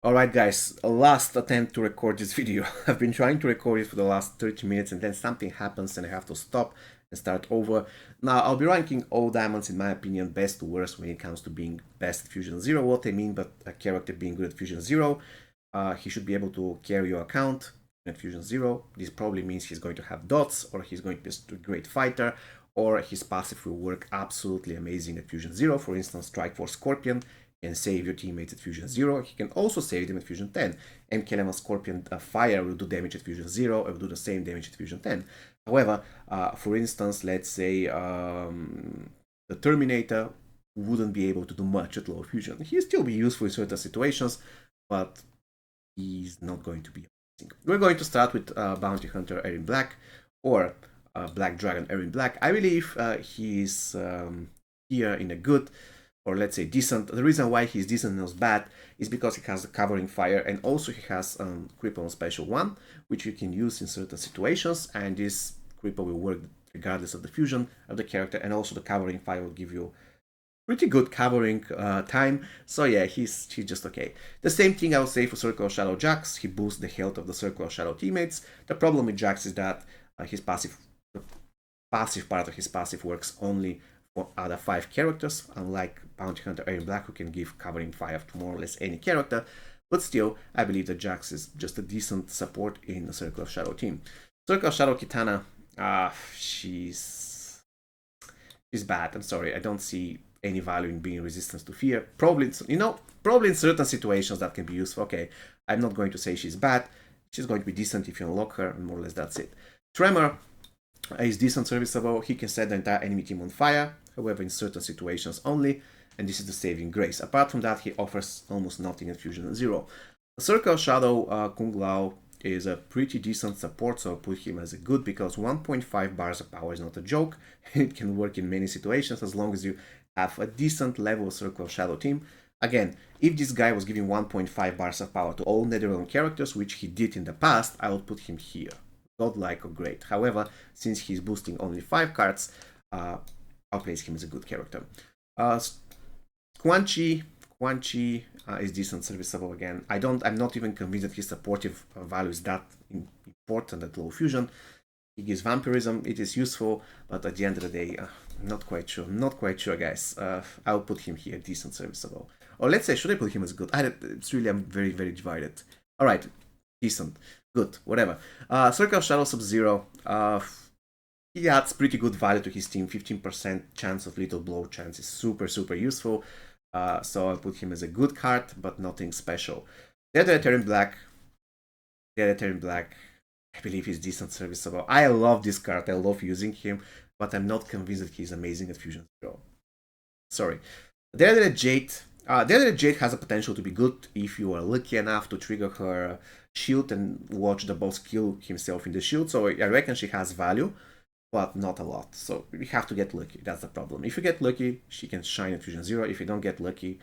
Alright guys, a last attempt to record this video. I've been trying to record it for the last 30 minutes and then something happens and I have to stop and start over. Now I'll be ranking all diamonds in my opinion best to worst when it comes to being best at Fusion Zero. What I mean by a character being good at Fusion Zero, he should be able to carry your account at Fusion Zero. This probably means he's going to have dots, or he's going to be a great fighter, or his passive will work absolutely amazing at Fusion Zero. For instance, Strike Force Scorpion can save your teammates at Fusion 0. He can also save them at Fusion 10. MK11 Scorpion Fire will do damage at Fusion 0, it will do the same damage at Fusion 10. However, for instance, let's say the Terminator wouldn't be able to do much at low fusion. He'll still be useful in certain situations, but he's not going to be amazing. We're going to start with Bounty Hunter Errin Black, or Black Dragon Errin Black. I believe he's here in a good, or let's say decent. The reason why he's decent and not bad is because he has the covering fire, and also he has cripple on special 1, which you can use in certain situations, and this cripple will work regardless of the fusion of the character, and also the covering fire will give you pretty good covering time. So yeah, he's just okay. The same thing I would say for Circle of Shadow Jax. He boosts the health of the Circle of Shadow teammates. The problem with Jax is that his passive part of his passive works only for other 5 characters, unlike Bounty Hunter Errin Black, who can give covering fire to more or less any character. But still, I believe that Jax is just a decent support in the Circle of Shadow team. Circle of Shadow Kitana, she's bad. I'm sorry, I don't see any value in being resistant to fear. Probably, probably in certain situations that can be useful. Okay, I'm not going to say she's bad. She's going to be decent if you unlock her, and more or less that's it. Tremor is decent, serviceable. He can set the entire enemy team on fire, however in certain situations only, and this is the saving grace. Apart from that, he offers almost nothing at Fusion 0. Circle Shadow Kung Lao is a pretty decent support, so I'll put him as a good, because 1.5 bars of power is not a joke. It can work in many situations as long as you have a decent level Circle of Shadow team. Again, if this guy was giving 1.5 bars of power to all Netherrealm characters, which he did in the past, I would put him here. Godlike or great. However, since he's boosting only 5 cards, I'll place him as a good character. Quan Chi is decent, serviceable again. I'm not even convinced that his supportive value is that important at low fusion. He gives vampirism, it is useful, but at the end of the day, not quite sure, guys. I'll put him here, decent, serviceable. Or let's say, should I put him as good? It's really, I'm very, very divided. Alright, decent, good, whatever. Circle of Shadow Sub-Zero. He adds pretty good value to his team. 15% chance of lethal blow chance is super, super useful. So I'll put him as a good card, but nothing special. Errin Black. Errin Black, I believe he's decent, serviceable. I love this card. I love using him, but I'm not convinced that he's amazing at Fusion 0. Sorry. Daredevil Jade. Daredevil Jade has a potential to be good if you are lucky enough to trigger her shield and watch the boss kill himself in the shield. So I reckon she has value, but not a lot. So you have to get lucky. That's the problem. If you get lucky, she can shine at Fusion 0. If you don't get lucky,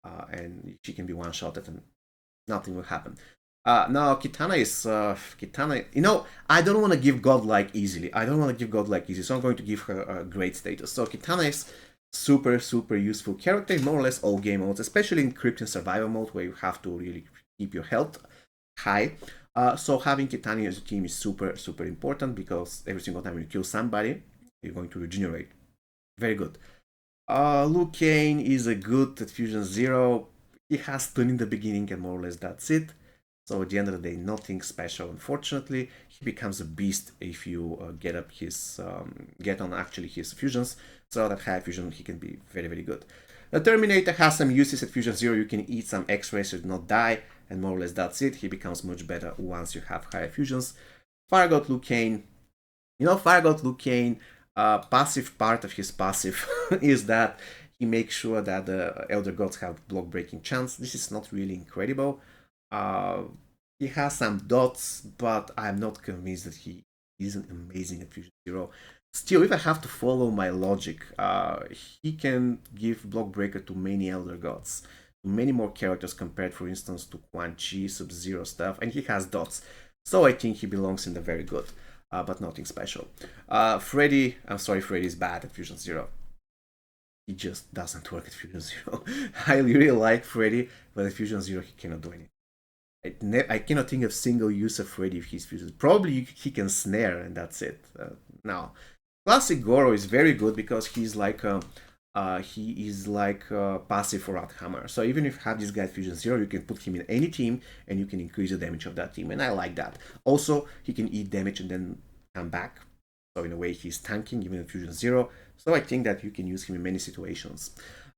and she can be one-shotted and nothing will happen. Now Kitana is Kitana. I don't want to give Godlike easily. So I'm going to give her a great status. So Kitana is super, super useful character in more or less all game modes, especially in Crypt and Survival mode, where you have to really keep your health high. So having Kitana as a team is super, super important, because every single time you kill somebody, you're going to regenerate. Very good. Liu Kang is a good at Fusion 0. He has stun in the beginning, and more or less that's it. So at the end of the day, nothing special, unfortunately. He becomes a beast if you get on actually his fusions. So at high fusion, he can be very, very good. The Terminator has some uses at Fusion 0. You can eat some X-rays so do not die, and more or less that's it. He becomes much better once you have higher fusions. Fire God Liu Kang. Fire God Liu Kang, passive part of his passive is that he makes sure that the Elder Gods have block breaking chance. This is not really incredible. He has some dots, but I'm not convinced that he isn't amazing at Fusion 0. Still, if I have to follow my logic, he can give block breaker to many Elder Gods, to many more characters compared, for instance, to Quan Chi, Sub-Zero stuff, and he has dots. So I think he belongs in the very good, but nothing special. Freddy, I'm sorry, Freddy is bad at Fusion 0. He just doesn't work at Fusion 0. I really like Freddy, but at Fusion 0 he cannot do anything. I cannot think of single use of Freddy if he's fuses. Probably he can snare and that's it. Now, classic Goro is very good because he's like he is like passive for Hammer. So even if you have this guy at Fusion 0, you can put him in any team and you can increase the damage of that team. And I like that. Also, he can eat damage and then come back. So in a way, he's tanking even at Fusion 0. So I think that you can use him in many situations.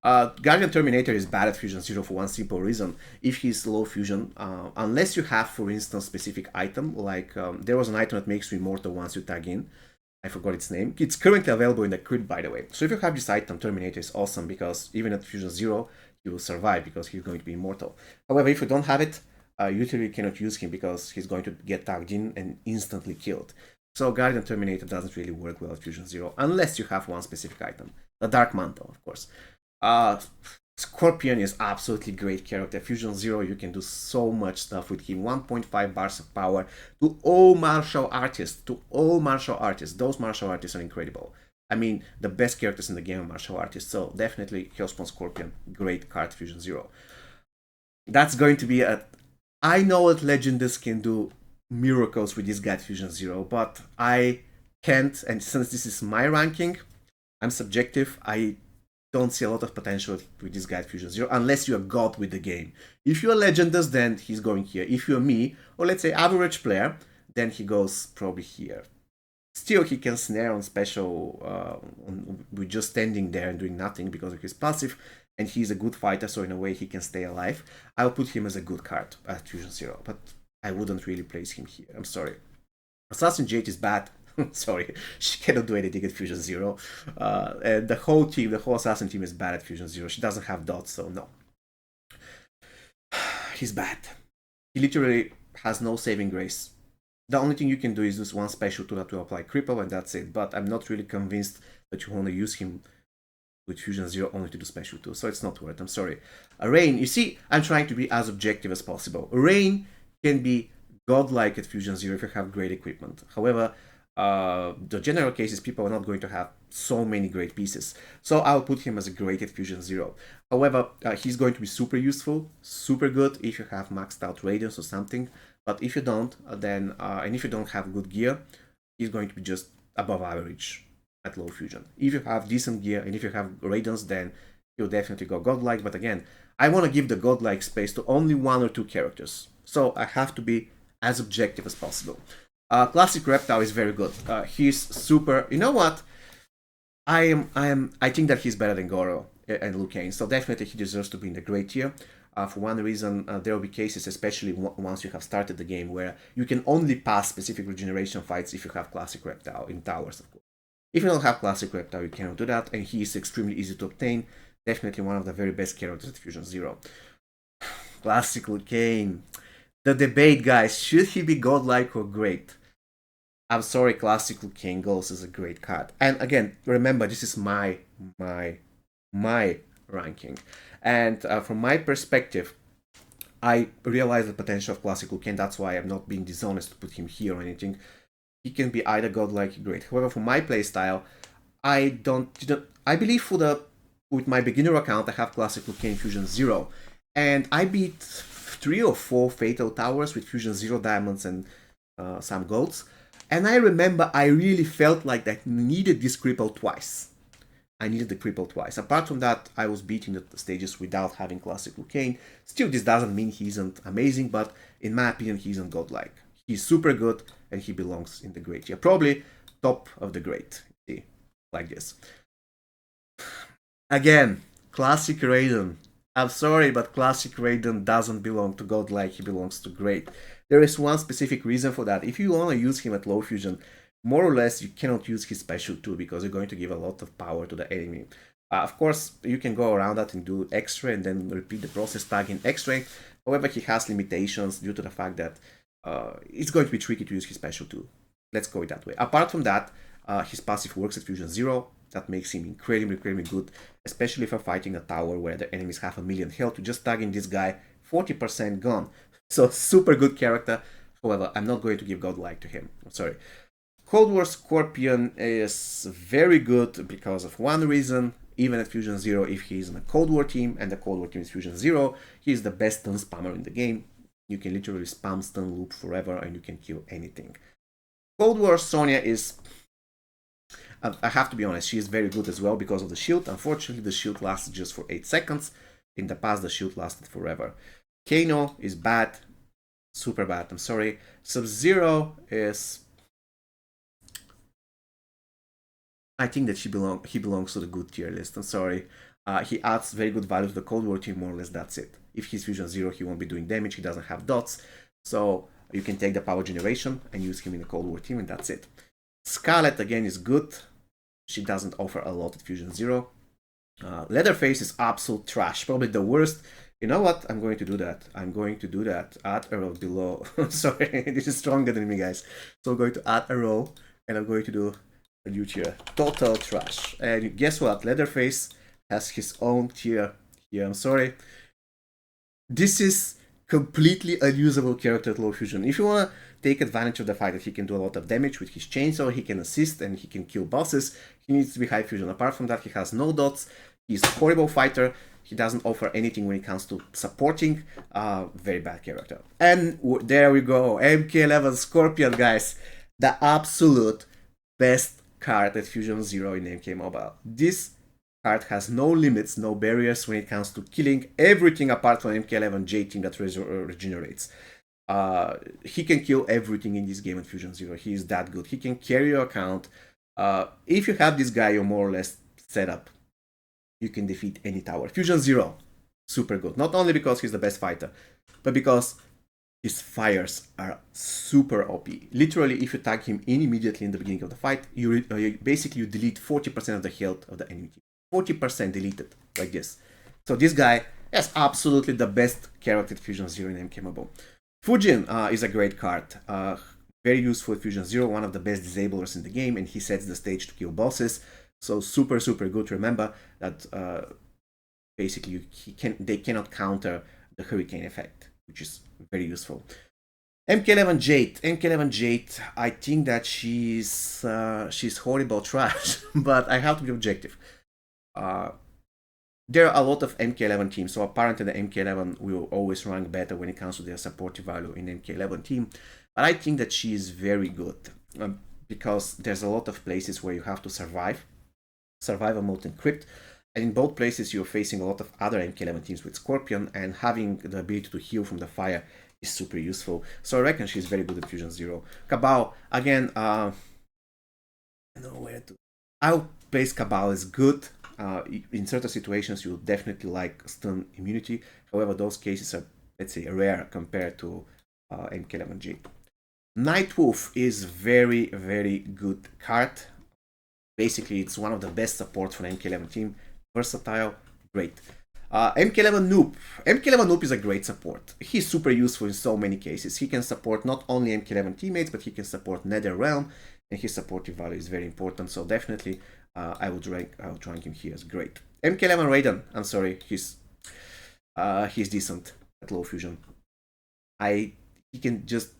Guardian Terminator is bad at Fusion 0 for one simple reason. If he's low fusion, unless you have, for instance, specific item, like there was an item that makes you immortal once you tag in. I forgot its name. It's currently available in the crit, by the way. So if you have this item, Terminator is awesome because even at Fusion 0, he will survive because he's going to be immortal. However, if you don't have it, usually you cannot use him because he's going to get tagged in and instantly killed. So Guardian Terminator doesn't really work well at Fusion 0 unless you have one specific item. The Dark Mantle, of course. Scorpion is absolutely great character. Fusion 0, you can do so much stuff with him. 1.5 bars of power to all martial artists. Those martial artists are incredible. I mean, the best characters in the game are martial artists. So definitely Hellspawn Scorpion, great card Fusion 0. That's going to be a... I know that Legendus can do miracles with this guy at Fusion 0, but I can't. And since this is my ranking, I'm subjective. I don't see a lot of potential with this guy at Fusion 0 unless you're god with the game. If you're Legendus, then he's going here. If you're me, or let's say average player, then he goes probably here. Still, he can snare on special with just standing there and doing nothing because of his passive, and he's a good fighter, so in a way he can stay alive. I'll put him as a good card at Fusion 0, but I wouldn't really place him here. I'm sorry. Assassin Jade is bad. Sorry, she cannot do anything at Fusion 0. And the whole team, the whole Assassin team is bad at Fusion 0. She doesn't have dots, so no. He's bad. He literally has no saving grace. The only thing you can do is use one special to apply cripple, and that's it. But I'm not really convinced that you want to use him with Fusion 0 only to do special 2, so it's not worth it. I'm sorry. Rain, you see, I'm trying to be as objective as possible. Rain can be godlike at Fusion 0 if you have great equipment. However, the general case is people are not going to have so many great pieces. So I'll put him as a great at Fusion 0. However, he's going to be super useful, super good if you have maxed out Radiance or something. But if you don't, then, and if you don't have good gear, he's going to be just above average at low fusion. If you have decent gear and if you have Radiance, then you'll definitely go godlike. But again, I want to give the godlike space to only 1 or 2 characters. So I have to be as objective as possible. Classic Reptile is very good. He's super. You know what? I think that he's better than Goro and Liu Kang. So definitely he deserves to be in the great tier. For one reason, there will be cases, especially once you have started the game, where you can only pass specific regeneration fights if you have Classic Reptile in towers, of course. If you don't have Classic Reptile, you cannot do that, and he is extremely easy to obtain. Definitely one of the very best characters at Fusion 0. Classic Liu Kang. The debate, guys, should he be godlike or great? I'm sorry, Classic Liu Kang goes as a great card. And again, remember, this is my ranking. And from my perspective, I realize the potential of Classic Liu Kang. That's why I'm not being dishonest to put him here or anything. He can be either godlike or great. However, for my playstyle, I believe with my beginner account, I have Classic Liu Kang Fusion 0. And I beat 3 or 4 Fatal Towers with Fusion 0 diamonds and some golds. And I remember I really felt like I needed this cripple twice. I needed the cripple twice. Apart from that, I was beating the stages without having Classic Liu Kang. Still, this doesn't mean he isn't amazing, but in my opinion, he isn't godlike. He's super good, and he belongs in the great tier. Probably top of the great. See, like this. Again, Classic Raiden. I'm sorry, but Classic Raiden doesn't belong to godlike. He belongs to great. There is one specific reason for that. If you want to use him at low fusion, more or less you cannot use his special 2 because you're going to give a lot of power to the enemy. Of course, you can go around that and do extra and then repeat the process tagging extra. However, he has limitations due to the fact that it's going to be tricky to use his special 2. Let's go it that way. Apart from that, his passive works at Fusion 0. That makes him incredibly good, especially for fighting a tower where the enemies have 1,000,000 health. To just tag in this guy, 40% gone. So super good character. However, I'm not going to give godlike to him. I'm sorry. Cold War Scorpion is very good because of one reason. Even at Fusion 0, if he's in a Cold War team and the Cold War team is Fusion 0, he's the best stun spammer in the game. You can literally spam stun loop forever and you can kill anything. Cold War Sonya is, I have to be honest, she is very good as well because of the shield. Unfortunately, the shield lasted just for 8 seconds. In the past, the shield lasted forever. Kano is bad, super bad, I'm sorry. Sub-Zero is... I think that he belongs to the good tier list, I'm sorry. He adds very good value to the Cold War team, more or less that's it. If he's Fusion Zero, he won't be doing damage, he doesn't have dots. So you can take the power generation and use him in the Cold War team, and that's it. Scarlet, again, is good. She doesn't offer a lot at Fusion Zero. Leatherface is absolute trash, probably the worst. You know what? I'm going to do that. I'm going to do that. Add a row below. Sorry, this is stronger than me, guys. So I'm going to add a row, and I'm going to do a new tier. Total trash. And guess what? Leatherface has his own tier here. I'm sorry. This is completely unusable character at low fusion. If you want to take advantage of the fact that he can do a lot of damage with his chainsaw, he can assist and he can kill bosses, he needs to be high fusion. Apart from that, he has no dots. He's a horrible fighter. He doesn't offer anything when it comes to supporting. Very bad character. And there we go. MK11 Scorpion, guys. The absolute best card at Fusion Zero in MK Mobile. This card has no limits, no barriers when it comes to killing everything apart from MK11 J team that regenerates. He can kill everything in this game at Fusion Zero. He is that good. He can carry your account. If you have this guy, you're more or less set up. You can defeat any tower. Fusion Zero, super good. Not only because he's the best fighter, but because his fires are super OP. Literally, if you tag him in immediately in the beginning of the fight, you basically delete 40% of the health of the enemy team. 40% deleted, like this. So this guy is absolutely the best character at Fusion Zero in MK Mobile. Fujin is a great card. Very useful at Fusion Zero, one of the best disablers in the game, and he sets the stage to kill bosses. So super, super good. Remember that basically they cannot counter the Hurricane effect, which is very useful. MK11 Jade. MK11 Jade, I think that she's horrible trash, but I have to be objective. There are a lot of MK11 teams, so apparently the MK11 will always rank better when it comes to their supportive value in MK11 team. But I think that she is very good because there's a lot of places where you have to survive a molten crypt, and in both places you're facing a lot of other MK11 teams with Scorpion, and having the ability to heal from the fire is super useful. So I reckon she's very good at Fusion Zero. Cabal, again, I don't know where to... I'll place Cabal as good. In certain situations you'll definitely like stun immunity. However, those cases are, let's say, rare compared to MK11G. Nightwolf is very, very good card. Basically, it's one of the best supports for the MK11 team. Versatile, great. MK11 Noob. MK11 Noob is a great support. He's super useful in so many cases. He can support not only MK11 teammates, but he can support NetherRealm, and his supportive value is very important. So definitely, I would rank him here as great. MK11 Raiden. I'm sorry, he's decent at low fusion. He can just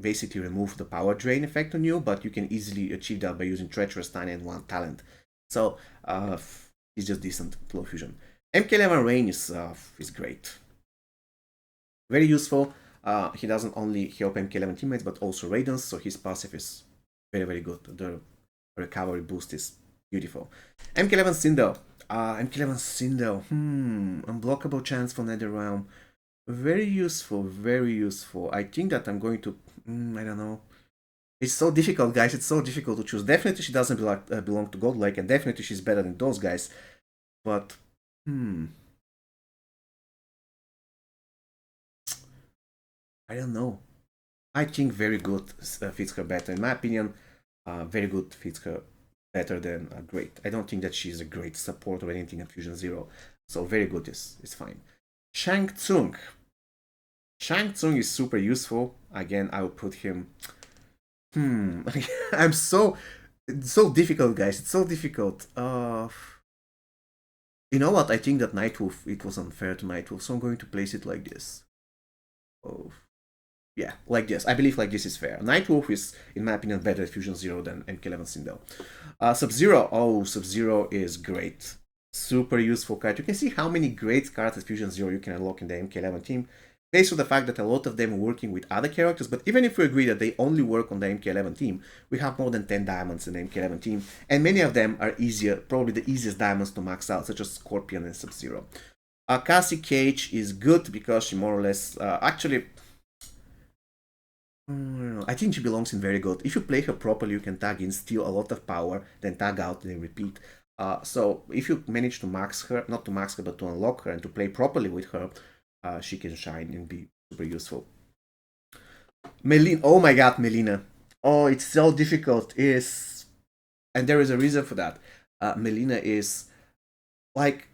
basically remove the power drain effect on you, but you can easily achieve that by using Treacherous Tiny and one talent. So he's just decent at low fusion. MK11 Rain is great. Very useful. He doesn't only help MK11 teammates, but also Raidens, so his passive is very, very good. The recovery boost is beautiful. MK11 Sindel. MK11 Sindel. Unblockable chance for NetherRealm. Very useful, very useful. I think that I'm going to... I don't know. It's so difficult, guys. It's so difficult to choose. Definitely she doesn't belong to Godlike, and definitely she's better than those guys. But... I don't know. I think very good fits her better. In my opinion, very good fits her better than great. I don't think that she's a great support or anything at Fusion Zero. So very good is fine. Shang Tsung. Shang Tsung is super useful. Again, I will put him... It's so difficult, guys. It's so difficult. You know what? I think that Nightwolf, it was unfair to Nightwolf, so I'm going to place it like this. Yeah, like this. I believe like this is fair. Nightwolf is, in my opinion, better at Fusion Zero than MK11 Sindel. Sub-Zero. Oh, Sub-Zero is great. Super useful card. You can see how many great cards at Fusion Zero you can unlock in the MK11 team. based on the fact that a lot of them are working with other characters, but even if we agree that they only work on the MK11 team, we have more than 10 diamonds in the MK11 team, and many of them are easier, probably the easiest diamonds to max out, such as Scorpion and Sub-Zero. Cassie Cage is good because she more or less, actually, I think she belongs in very good. If you play her properly, you can tag in, steal a lot of power, then tag out, then repeat. So if you manage to max her, not to max her, but to unlock her and to play properly with her, she can shine and be super useful. Melina, oh my god, Melina. Oh, it's so difficult. And there is a reason for that. Melina is like,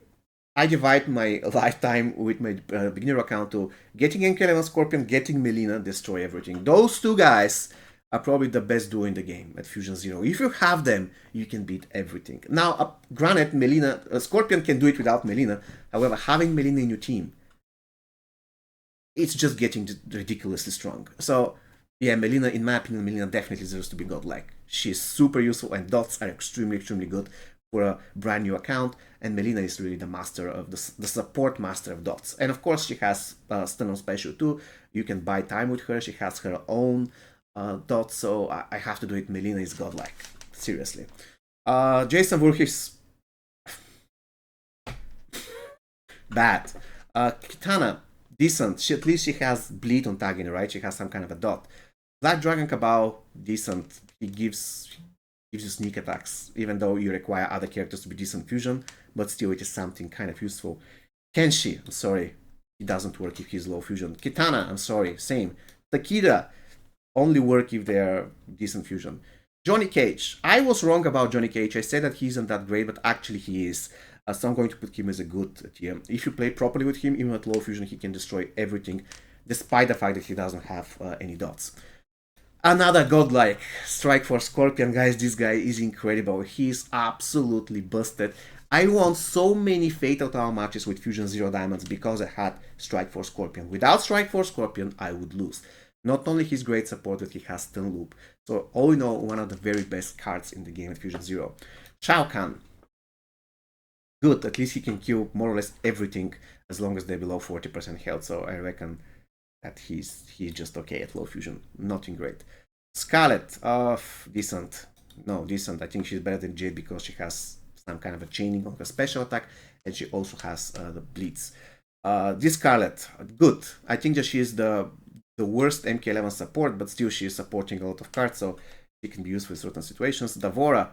I divide my lifetime with my beginner account to getting MK11 Scorpion, getting Melina, destroy everything. Those two guys are probably the best duo in the game at Fusion Zero. If you have them, you can beat everything. Now, granted, Melina, Scorpion can do it without Melina. However, having Melina in your team, it's just getting ridiculously strong. So, yeah, Melina, in my opinion, Melina definitely deserves to be godlike. She's super useful, and dots are extremely, extremely good for a brand new account, and Melina is really the master of the support master of dots. And of course, she has stun on special too. You can buy time with her. She has her own dots, so I have to do it. Melina is godlike, seriously. Jason Voorhees, bad. Kitana, decent. At least she has bleed on tagging, right? She has some kind of a dot. Black Dragon Cabal, decent. He gives you sneak attacks, even though you require other characters to be decent fusion, but still it is something kind of useful. Kenshi, I'm sorry, it doesn't work if he's low fusion. Kitana, I'm sorry, same. Takeda, only work if they're decent fusion. Johnny Cage, I was wrong about Johnny Cage. I said that he isn't that great, but actually he is. So I'm going to put him as a good tier. If you play properly with him, even at low fusion, he can destroy everything, despite the fact that he doesn't have any dots. Another godlike Strike Force Scorpion, guys. This guy is incredible. He's absolutely busted. I won so many Fatal Tower matches with Fusion Zero Diamonds because I had Strike Force Scorpion. Without Strike Force Scorpion, I would lose. Not only his great support, but he has Stun Loop. So all in all, one of the very best cards in the game at Fusion Zero. Shao Kahn. Good, at least he can kill more or less everything as long as they're below 40% health. So I reckon that he's just okay at low fusion. Nothing great. Scarlet, decent. No, decent. I think she's better than Jade because she has some kind of a chaining on her special attack, and she also has the bleeds. This Scarlet, good. I think that she is the worst MK11 support, but still she is supporting a lot of cards, so she can be useful in certain situations. D'Vorah,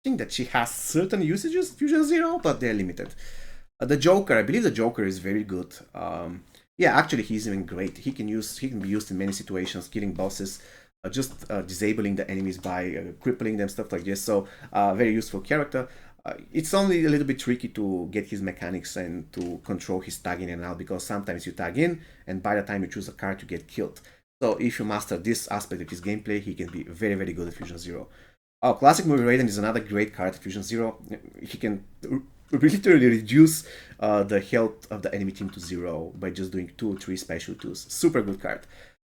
I think that she has certain usages, Fusion Zero, but they're limited. The Joker, I believe the Joker is very good. Yeah, actually, he's even great. He can be used in many situations, killing bosses, just disabling the enemies by crippling them, stuff like this. So, very useful character. It's only a little bit tricky to get his mechanics and to control his tag in and out, because sometimes you tag in, and by the time you choose a card, you get killed. So, if you master this aspect of his gameplay, he can be very, very good at Fusion Zero. Oh, Classic Movie Raiden is another great card at Fusion Zero. He can literally reduce the health of the enemy team to 0 by just doing 2 or 3 special 2s. Super good card.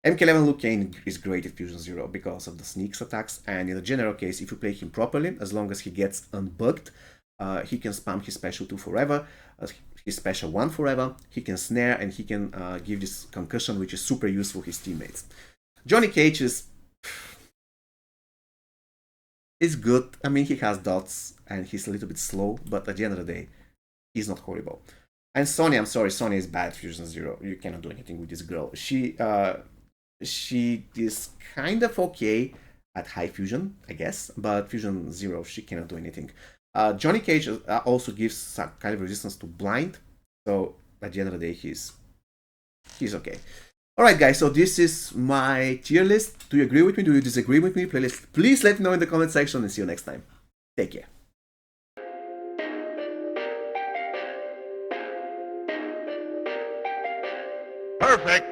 MK11 Liu Kang is great at Fusion Zero because of the sneaks attacks, and in the general case, if you play him properly, as long as he gets unbugged, he can spam his special 2 forever, his special 1 forever, he can snare, and he can give this concussion, which is super useful for his teammates. Johnny Cage is good. I mean, he has dots, and he's a little bit slow, but at the end of the day, he's not horrible. And Sonya, I'm sorry, Sonya is bad Fusion Zero. You cannot do anything with this girl. She is kind of okay at high fusion, I guess, but Fusion Zero, she cannot do anything. Johnny Cage also gives some kind of resistance to blind, so at the end of the day, he's okay. Alright guys, so this is my tier list. Do you agree with me? Do you disagree with me? Please let me know in the comment section, and see you next time. Take care. Perfect.